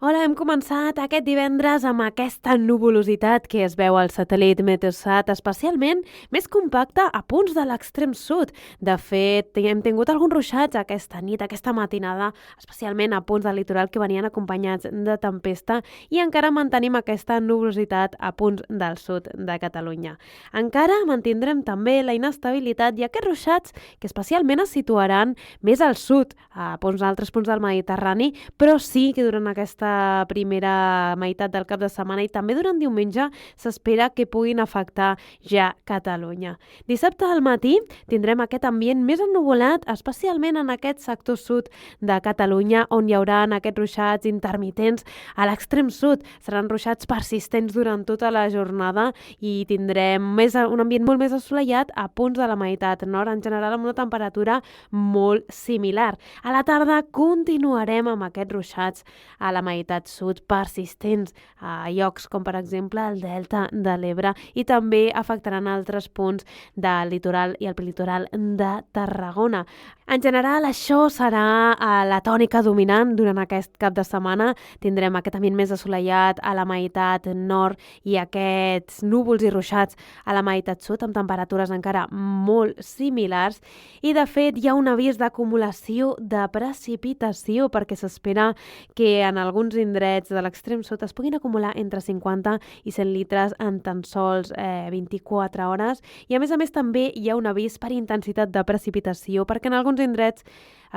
Hola, hem començat aquest divendres amb aquesta nuvolositat que es veu al satèl·lit Meteosat, especialment més compacte a punts de l'extrem sud. De fet, hem tingut alguns ruixats aquesta nit, aquesta matinada, especialment a punts del litoral que venien acompanyats de tempesta i encara mantenim aquesta nuvolositat a punts del sud de Catalunya. Encara mantindrem també la inestabilitat i aquests ruixats que especialment es situaran més al sud, a altres punts del Mediterrani, però sí que durant aquesta primera meitat del cap de setmana i també durant diumenge s'espera que puguin afectar ja Catalunya. Dissabte al matí tindrem aquest ambient més ennuvolat, especialment en aquest sector sud de Catalunya, on hi haurà aquests ruixats intermitents a l'extrem sud. Seran ruixats persistents durant tota la jornada i tindrem un ambient molt més assolellat a punts de la meitat nord, en general amb una temperatura molt similar. A la tarda continuarem amb aquests ruixats a la meitat sud persistents a llocs com per exemple el Delta de l'Ebre i també afectaran altres punts del litoral i el prelitoral de Tarragona. En general, això serà la tònica dominant durant aquest cap de setmana. Tindrem aquest ambient més assolellat a la meitat nord i aquests núvols i ruixats a la meitat sud amb temperatures encara molt similars i de fet hi ha un avís d'acumulació de precipitació perquè s'espera que en alguns indrets de l'extrem sud es puguin acumular entre 50 i 100 litres en tan sols 24 hores i a més també hi ha un avís per intensitat de precipitació perquè en alguns indrets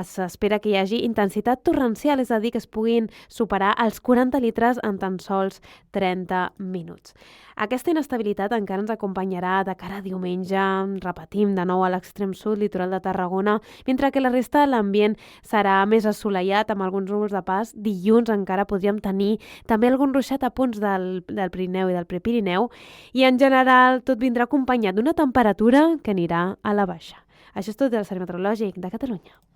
s'espera que hi hagi intensitat torrencial, és a dir, que es puguin superar els 40 litres en tan sols 30 minuts. Aquesta inestabilitat encara ens acompanyarà de cara a diumenge, repetim de nou a l'extrem sud, litoral de Tarragona, mentre que la resta de l'ambient serà més assolellat amb alguns núvols de pas. Dilluns encara podríem tenir també algun ruixat a punts del Pirineu i del Prepirineu i en general tot vindrà acompanyat d'una temperatura que anirà a la baixa. Això és tot del Servei Meteorològic de Catalunya.